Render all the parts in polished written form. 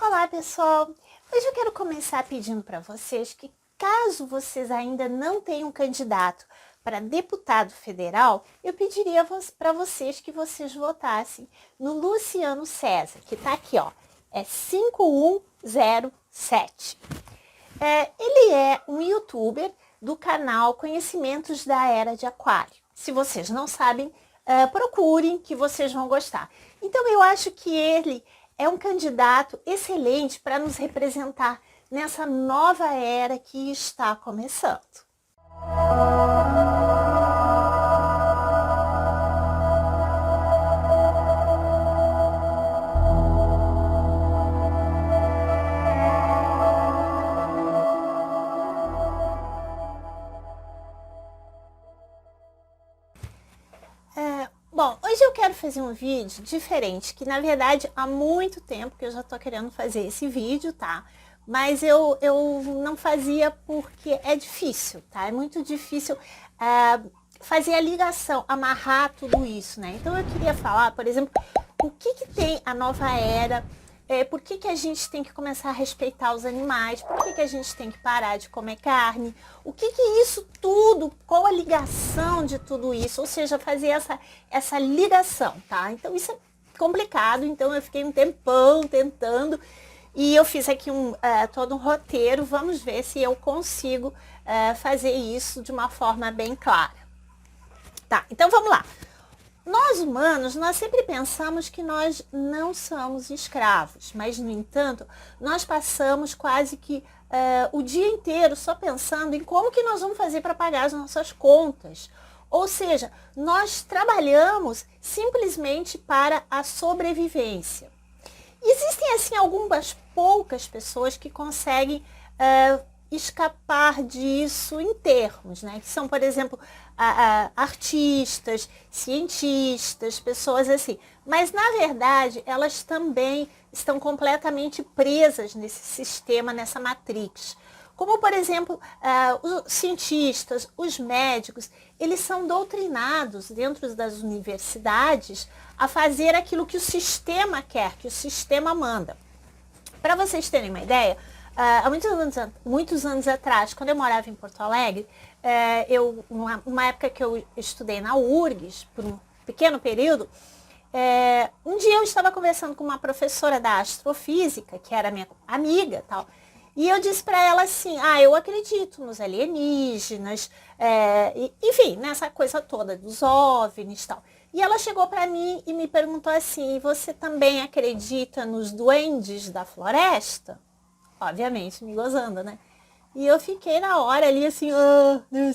Olá, pessoal! Hoje eu quero começar pedindo para vocês que, caso vocês ainda não tenham candidato para deputado federal, eu pediria para vocês que vocês votassem no Luciano César, que está aqui, ó, é 5107. Ele é um youtuber do canal Conhecimentos da Era de Aquário. Se vocês não sabem, procurem que vocês vão gostar. Então eu acho que ele é um candidato excelente para nos representar nessa nova era que está começando. Bom, hoje eu quero fazer um vídeo diferente, que na verdade há muito tempo que eu já tô querendo fazer esse vídeo, tá? Mas eu não fazia porque é difícil, tá? É muito difícil fazer a ligação, amarrar tudo isso, né? Então eu queria falar, por exemplo, o que tem a nova era, por que a gente tem que começar a respeitar os animais, por que a gente tem que parar de comer carne, o que isso tudo, qual a ligação de tudo isso, ou seja, fazer essa ligação, tá? Então isso é complicado, então eu fiquei um tempão tentando e eu fiz aqui todo um roteiro, vamos ver se eu consigo fazer isso de uma forma bem clara. Tá, então vamos lá. Nós humanos, nós sempre pensamos que nós não somos escravos, mas no entanto, nós passamos quase que o dia inteiro só pensando em como que nós vamos fazer para pagar as nossas contas. Ou seja, nós trabalhamos simplesmente para a sobrevivência. Existem assim algumas poucas pessoas que conseguem escapar disso em termos, né? Que são, por exemplo, artistas, cientistas, pessoas assim. Mas, na verdade, elas também estão completamente presas nesse sistema, nessa matrix. Como, por exemplo, os cientistas, os médicos, eles são doutrinados dentro das universidades a fazer aquilo que o sistema quer, que o sistema manda. Para vocês terem uma ideia, há muitos anos atrás, quando eu morava em Porto Alegre, numa época que eu estudei na URGS, por um pequeno período, um dia eu estava conversando com uma professora da astrofísica, que era minha amiga, tal, e eu disse para ela assim, eu acredito nos alienígenas, enfim, nessa coisa toda dos OVNIs e tal. E ela chegou para mim e me perguntou assim, você também acredita nos duendes da floresta? Obviamente, me gozando, né? E eu fiquei na hora ali assim,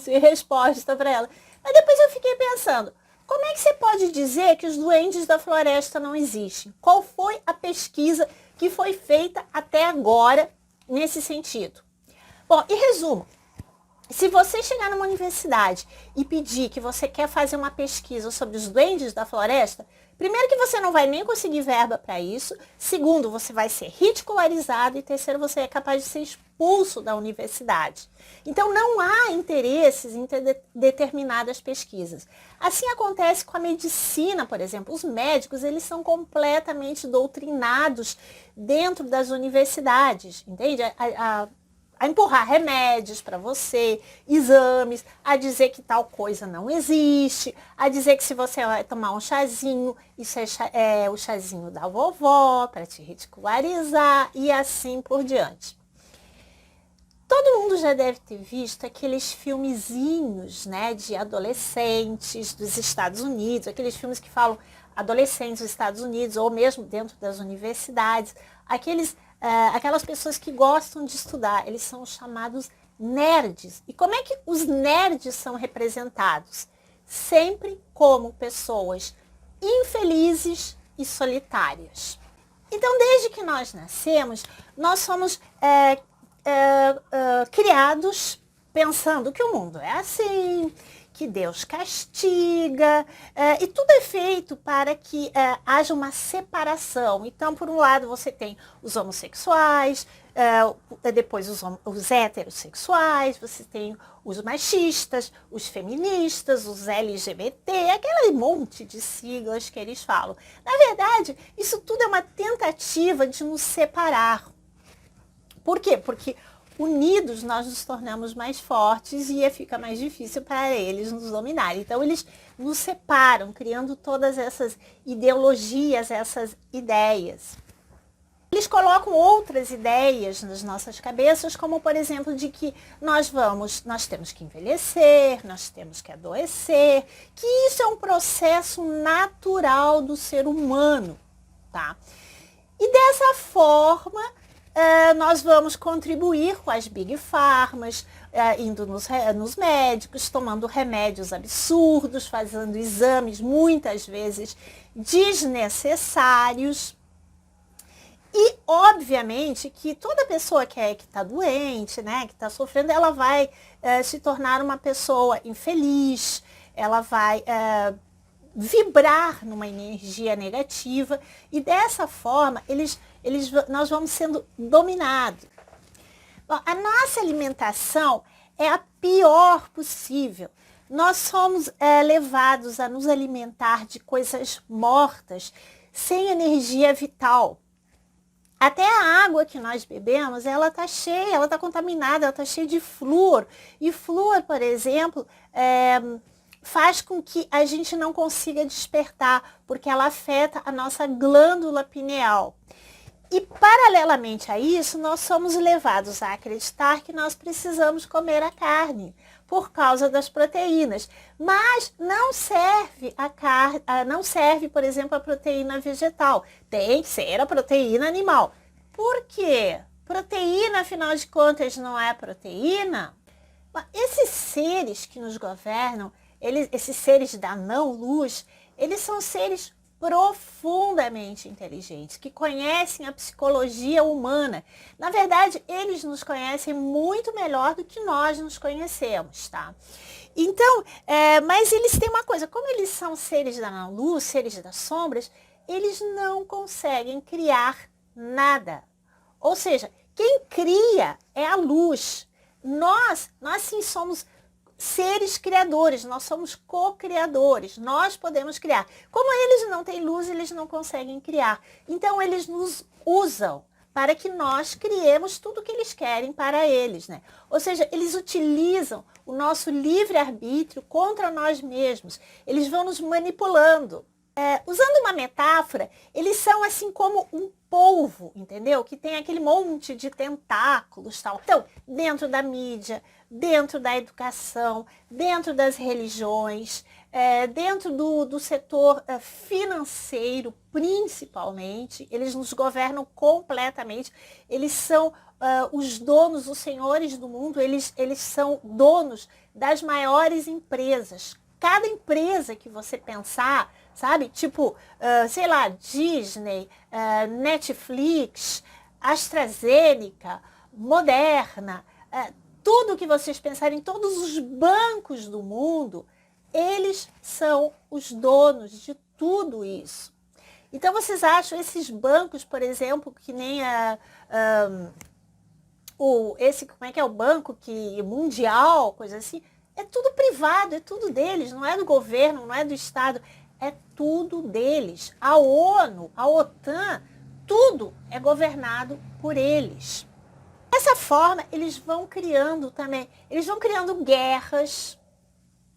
sem resposta para ela. Mas depois eu fiquei pensando, como é que você pode dizer que os duendes da floresta não existem? Qual foi a pesquisa que foi feita até agora nesse sentido? Bom, em resumo, se você chegar numa universidade e pedir que você quer fazer uma pesquisa sobre os duendes da floresta, primeiro que você não vai nem conseguir verba para isso, segundo, você vai ser ridicularizado e terceiro, você é capaz de ser expulso da universidade. Então não há interesses em ter determinadas pesquisas. Assim acontece com a medicina, por exemplo. Os médicos, eles são completamente doutrinados dentro das universidades, entende? A empurrar remédios para você, exames, a dizer que tal coisa não existe, a dizer que se você vai tomar um chazinho, isso é o chazinho da vovó, para te ridicularizar e assim por diante. Todo mundo já deve ter visto aqueles filmezinhos, né, de adolescentes dos Estados Unidos, aqueles filmes que falam adolescentes dos Estados Unidos, ou mesmo dentro das universidades, aquelas pessoas que gostam de estudar, eles são chamados nerds. E como é que os nerds são representados? Sempre como pessoas infelizes e solitárias. Então, desde que nós nascemos, nós somos criados pensando que o mundo é assim, que Deus castiga, e tudo é feito para que haja uma separação. Então, por um lado, você tem os homossexuais, depois os heterossexuais, você tem os machistas, os feministas, os LGBT, aquele monte de siglas que eles falam. Na verdade, isso tudo é uma tentativa de nos separar. Por quê? Porque unidos nós nos tornamos mais fortes e fica mais difícil para eles nos dominarem. Então eles nos separam, criando todas essas ideologias, essas ideias. Eles colocam outras ideias nas nossas cabeças, como por exemplo de que nós temos que envelhecer, nós temos que adoecer, que isso é um processo natural do ser humano, tá? E dessa forma, nós vamos contribuir com as Big Pharmas, indo nos médicos, tomando remédios absurdos, fazendo exames muitas vezes desnecessários. E, obviamente, que toda pessoa que está doente, né, que está sofrendo, ela vai se tornar uma pessoa infeliz, ela vai vibrar numa energia negativa e dessa forma nós vamos sendo dominados. Bom, a nossa alimentação é a pior possível. Nós somos levados a nos alimentar de coisas mortas, sem energia vital. Até a água que nós bebemos, ela está cheia, ela está contaminada, ela está cheia de flúor. E flúor, por exemplo, faz com que a gente não consiga despertar, porque ela afeta a nossa glândula pineal. E, paralelamente a isso, nós somos levados a acreditar que nós precisamos comer a carne, por causa das proteínas. Mas não serve não serve, por exemplo, a proteína vegetal. Tem que ser a proteína animal. Por quê? Proteína, afinal de contas, não é proteína? Esses seres que nos governam, esses seres da não-luz, eles são seres profundamente inteligentes, que conhecem a psicologia humana. Na verdade, eles nos conhecem muito melhor do que nós nos conhecemos, tá? Então, mas eles têm uma coisa, como eles são seres da não-luz, seres das sombras, eles não conseguem criar nada. Ou seja, quem cria é a luz. Nós sim somos seres criadores, nós somos co-criadores, nós podemos criar. Como eles não têm luz, eles não conseguem criar. Então eles nos usam para que nós criemos tudo o que eles querem para eles, né? Ou seja, eles utilizam o nosso livre-arbítrio contra nós mesmos. Eles vão nos manipulando. Usando uma metáfora, eles são assim como um polvo, entendeu? Que tem aquele monte de tentáculos, tal. Então, dentro da mídia, dentro da educação, dentro das religiões, dentro do setor financeiro, principalmente, eles nos governam completamente. Eles são os donos, os senhores do mundo, eles são donos das maiores empresas. Cada empresa que você pensar, sabe? Tipo, sei lá, Disney, Netflix, AstraZeneca, Moderna, tudo que vocês pensarem, todos os bancos do mundo, eles são os donos de tudo isso. Então, vocês acham esses bancos, por exemplo, que nem como é que é o banco mundial, coisa assim, é tudo privado, é tudo deles, não é do governo, não é do Estado, é tudo deles. A ONU, a OTAN, tudo é governado por eles. Dessa forma, eles vão criando guerras,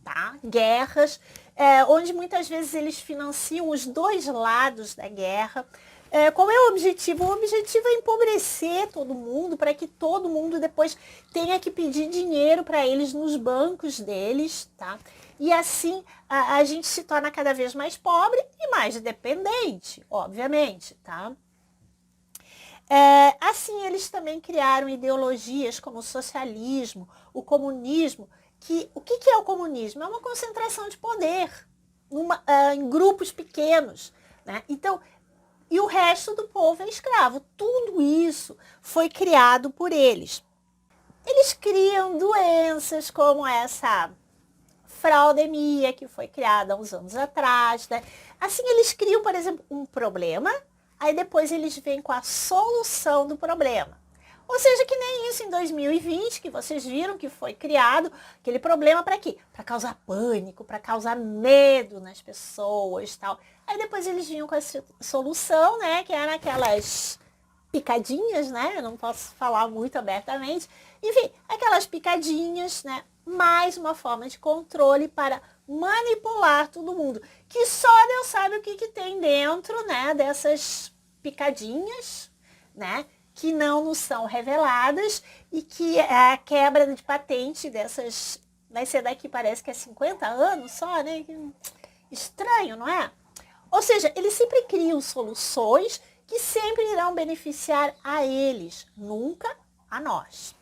tá? Guerras, onde muitas vezes eles financiam os dois lados da guerra. Qual é o objetivo? O objetivo é empobrecer todo mundo, para que todo mundo depois tenha que pedir dinheiro para eles nos bancos deles, tá? E assim a gente se torna cada vez mais pobre e mais dependente, obviamente, tá? Assim, eles também criaram ideologias como o socialismo, o comunismo, o que é o comunismo? É uma concentração de poder em grupos pequenos, né? Então, e o resto do povo é escravo. Tudo isso foi criado por eles. Eles criam doenças como essa fraudemia, que foi criada há uns anos atrás, né? Assim, eles criam, por exemplo, um problema, aí depois eles vêm com a solução do problema. Ou seja, que nem isso em 2020, que vocês viram que foi criado aquele problema para quê? Para causar pânico, para causar medo nas pessoas, tal. Aí depois eles vinham com essa solução, né, que eram aquelas picadinhas, né? Eu não posso falar muito abertamente. Enfim, aquelas picadinhas, né? Mais uma forma de controle para manipular todo mundo. Que só Deus sabe o que tem dentro, né? Dessas picadinhas, né? Que não nos são reveladas e que a quebra de patente dessas vai ser daqui, parece que é 50 anos só, né? Estranho, não é? Ou seja, eles sempre criam soluções que sempre irão beneficiar a eles, nunca a nós.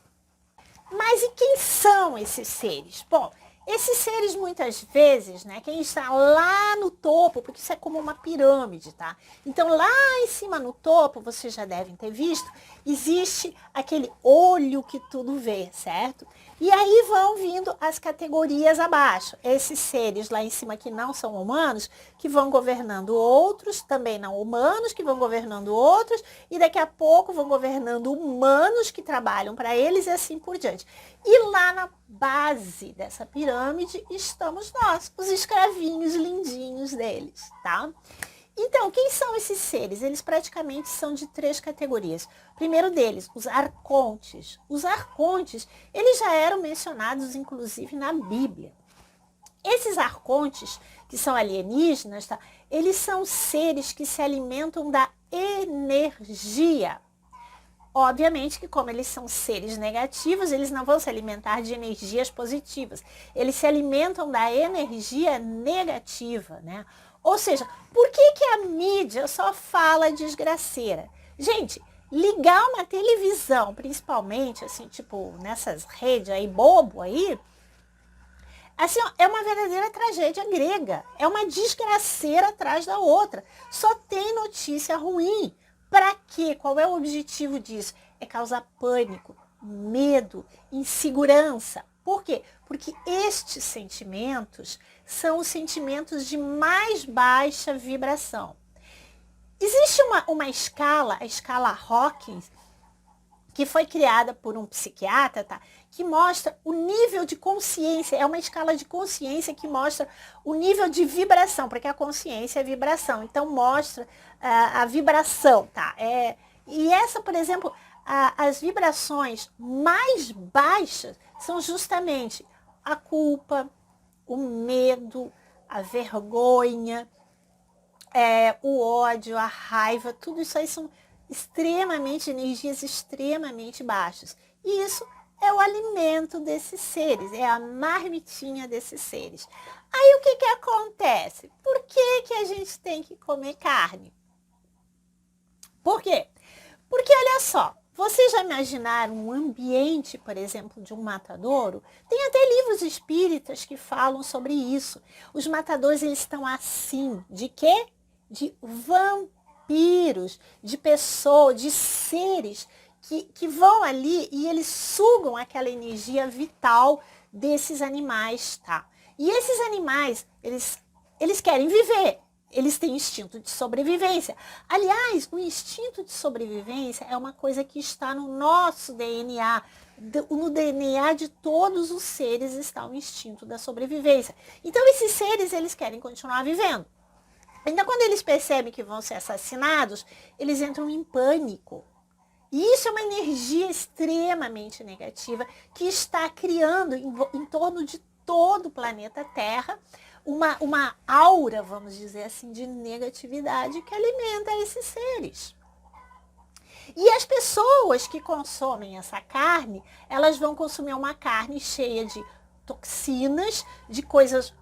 Mas e quem são esses seres? Bom, esses seres muitas vezes, né, quem está lá no topo, porque isso é como uma pirâmide, tá? Então lá em cima no topo, vocês já devem ter visto, existe aquele olho que tudo vê, certo? E aí vão vindo as categorias abaixo. Esses seres lá em cima que não são humanos, que vão governando outros, também não humanos, que vão governando outros, e daqui a pouco vão governando humanos que trabalham para eles e assim por diante. E lá na base dessa pirâmide estamos nós, os escravinhos lindinhos deles, tá? Então, quem são esses seres? Eles praticamente são de 3 categorias. O primeiro deles, os arcontes. Os arcontes, eles já eram mencionados, inclusive, na Bíblia. Esses arcontes, que são alienígenas, tá? Eles são seres que se alimentam da energia. Obviamente que como eles são seres negativos, eles não vão se alimentar de energias positivas. Eles se alimentam da energia negativa, né? Ou seja, por que a mídia só fala desgraceira? Gente, ligar uma televisão, principalmente, assim, tipo, nessas redes aí, bobo aí, assim, ó, é uma verdadeira tragédia grega. É uma desgraceira atrás da outra. Só tem notícia ruim. Para quê? Qual é o objetivo disso? É causar pânico, medo, insegurança. Por quê? Porque estes sentimentos são os sentimentos de mais baixa vibração. Existe uma escala, a escala Hawkins, que foi criada por um psiquiatra, tá? Que mostra o nível de consciência, é uma escala de consciência que mostra o nível de vibração, porque a consciência é vibração, então mostra a vibração, tá? E essa, por exemplo, as vibrações mais baixas são justamente a culpa, o medo, a vergonha, o ódio, a raiva, tudo isso aí são energias extremamente baixas. E isso é o alimento desses seres, é a marmitinha desses seres. Aí o que acontece? Por que a gente tem que comer carne? Por quê? Porque olha só, vocês já imaginaram um ambiente, por exemplo, de um matadouro? Tem até livros espíritas que falam sobre isso. Os matadores, eles estão assim, de quê? De vampiros, de pessoas, de seres que vão ali e eles sugam aquela energia vital desses animais, tá? E esses animais, eles querem viver. Eles têm instinto de sobrevivência. Aliás, o instinto de sobrevivência é uma coisa que está no nosso DNA. No DNA de todos os seres está o instinto da sobrevivência. Então, esses seres, eles querem continuar vivendo. Então, quando eles percebem que vão ser assassinados, eles entram em pânico. E isso é uma energia extremamente negativa que está criando em torno de todo o planeta Terra uma aura, vamos dizer assim, de negatividade que alimenta esses seres. E as pessoas que consomem essa carne, elas vão consumir uma carne cheia de toxinas, de coisas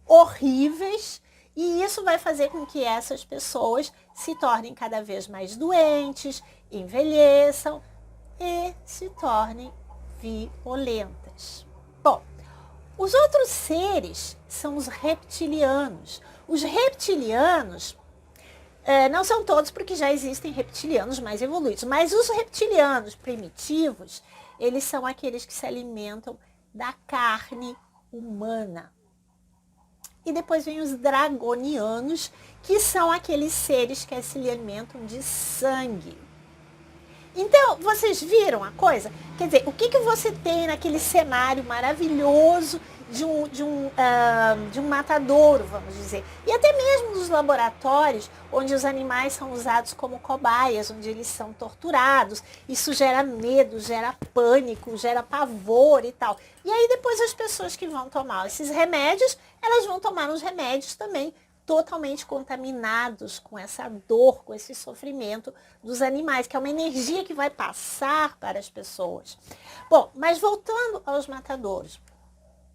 horríveis, e isso vai fazer com que essas pessoas se tornem cada vez mais doentes, envelheçam e se tornem violentas. Bom, os outros seres são os reptilianos. Os reptilianos, não são todos porque já existem reptilianos mais evoluídos, mas os reptilianos primitivos, eles são aqueles que se alimentam da carne humana. e depois vem os dragonianos, que são aqueles seres que se alimentam de sangue. Então, vocês viram a coisa? Quer dizer, o que você tem naquele cenário maravilhoso de um matadouro, vamos dizer. E até mesmo nos laboratórios, onde os animais são usados como cobaias, onde eles são torturados. Isso gera medo, gera pânico, gera pavor e tal. E aí depois as pessoas que vão tomar esses remédios, elas vão tomar uns remédios também totalmente contaminados com essa dor, com esse sofrimento dos animais, que é uma energia que vai passar para as pessoas. Bom, mas voltando aos matadouros.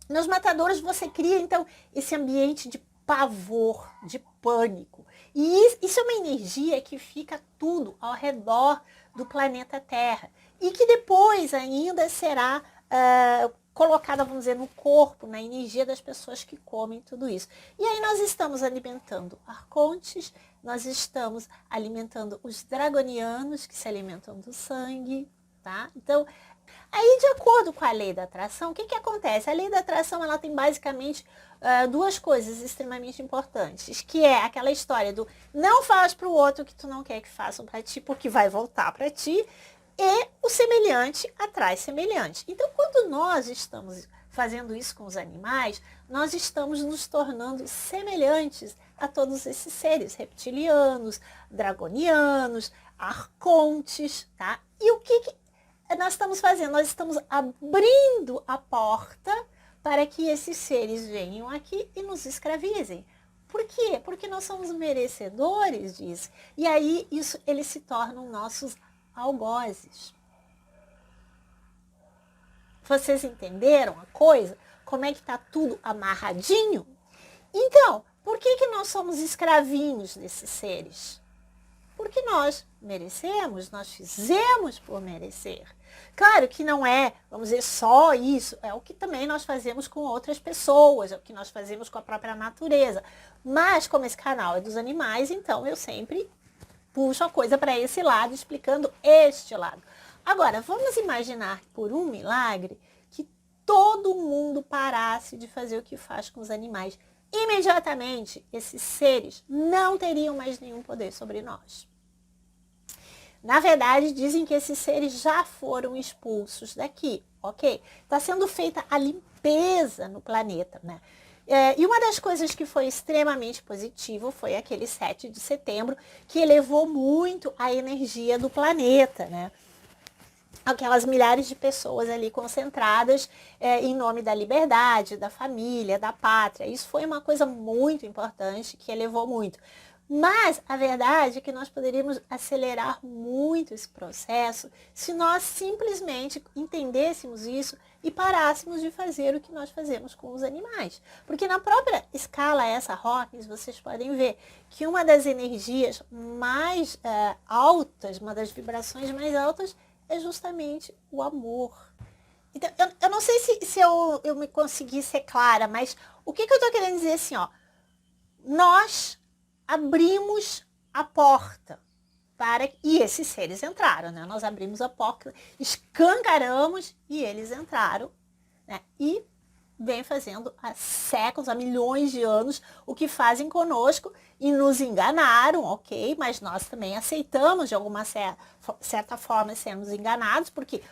Nos matadouros você cria, então, esse ambiente de pavor, de pânico. E isso é uma energia que fica tudo ao redor do planeta Terra. E que depois ainda será colocada, vamos dizer, no corpo, na energia das pessoas que comem tudo isso. E aí nós estamos alimentando arcontes, nós estamos alimentando os dragonianos, que se alimentam do sangue, tá? Então, aí de acordo com a lei da atração, o que acontece? A lei da atração, ela tem basicamente duas coisas extremamente importantes, que é aquela história do não faz para o outro o que tu não quer que façam para ti, porque vai voltar para ti, e o semelhante atrai semelhante. Então, quando nós estamos fazendo isso com os animais, nós estamos nos tornando semelhantes a todos esses seres reptilianos, dragonianos, arcontes, tá? E o que nós estamos fazendo? Nós estamos abrindo a porta para que esses seres venham aqui e nos escravizem. Por quê? Porque nós somos merecedores disso. E aí, eles se tornam nossos algozes. Vocês entenderam a coisa? Como é que está tudo amarradinho? Então, por que nós somos escravinhos desses seres? Porque nós merecemos, nós fizemos por merecer. Claro que não é, vamos dizer, só isso, é o que também nós fazemos com outras pessoas, é o que nós fazemos com a própria natureza. Mas, como esse canal é dos animais, então eu sempre puxo a coisa para esse lado, explicando este lado. Agora, vamos imaginar por um milagre que todo mundo parasse de fazer o que faz com os animais. Imediatamente, esses seres não teriam mais nenhum poder sobre nós. Na verdade, dizem que esses seres já foram expulsos daqui, ok? Está sendo feita a limpeza no planeta, né? E uma das coisas que foi extremamente positivo foi aquele 7 de setembro, que elevou muito a energia do planeta, né? Aquelas milhares de pessoas ali concentradas em nome da liberdade, da família, da pátria. Isso foi uma coisa muito importante que elevou muito. Mas a verdade é que nós poderíamos acelerar muito esse processo se nós simplesmente entendêssemos isso e parássemos de fazer o que nós fazemos com os animais. Porque na própria escala essa Hawkins, vocês podem ver que uma das energias mais altas, uma das vibrações mais altas, é justamente o amor. Então, eu não sei se eu me consegui ser clara, mas o que eu estou querendo dizer assim, ó, nós abrimos a porta e esses seres entraram, né? Nós abrimos a porta, escancaramos e eles entraram, né? E vem fazendo há séculos, há milhões de anos, o que fazem conosco e nos enganaram, ok? Mas nós também aceitamos de alguma certa forma sermos enganados, porque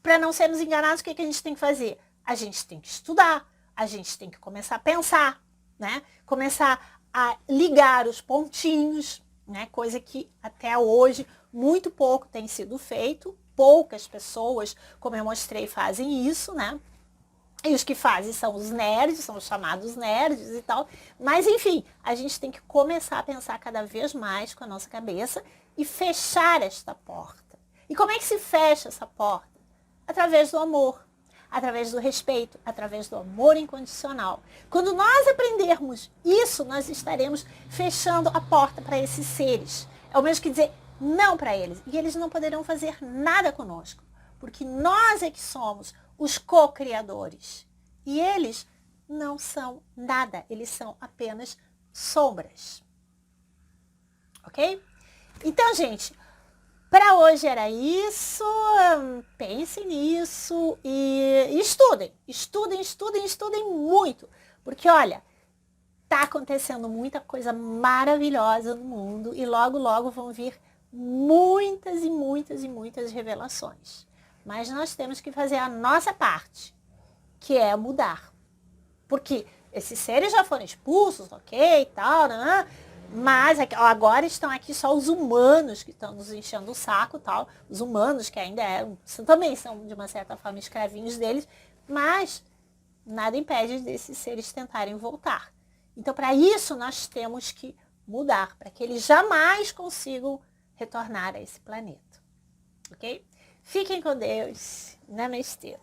para não sermos enganados, o que a gente tem que fazer? A gente tem que estudar, a gente tem que começar a pensar, né? Começar a ligar os pontinhos, né? Coisa que até hoje muito pouco tem sido feito, poucas pessoas, como eu mostrei, fazem isso, né? E os que fazem são os nerds, são os chamados nerds e tal. Mas, enfim, a gente tem que começar a pensar cada vez mais com a nossa cabeça e fechar esta porta. E como é que se fecha essa porta? Através do amor, através do respeito, através do amor incondicional. Quando nós aprendermos isso, nós estaremos fechando a porta para esses seres. É o mesmo que dizer não para eles. E eles não poderão fazer nada conosco. Porque nós é que somos os co-criadores. E eles não são nada. Eles são apenas sombras. Ok? Então, gente, para hoje era isso. Pensem nisso e estudem. Estudem muito. Porque, olha, Tá acontecendo muita coisa maravilhosa no mundo e logo, logo vão vir muitas e muitas e muitas revelações. Mas nós temos que fazer a nossa parte, que é mudar. Porque esses seres já foram expulsos, ok, e tal, né? Mas agora estão aqui só os humanos que estão nos enchendo o saco, tal. Os humanos que ainda também são, de uma certa forma, escravinhos deles, mas nada impede desses seres tentarem voltar. Então, para isso, nós temos que mudar, para que eles jamais consigam retornar a esse planeta. Ok? Fiquem com Deus. Namastê.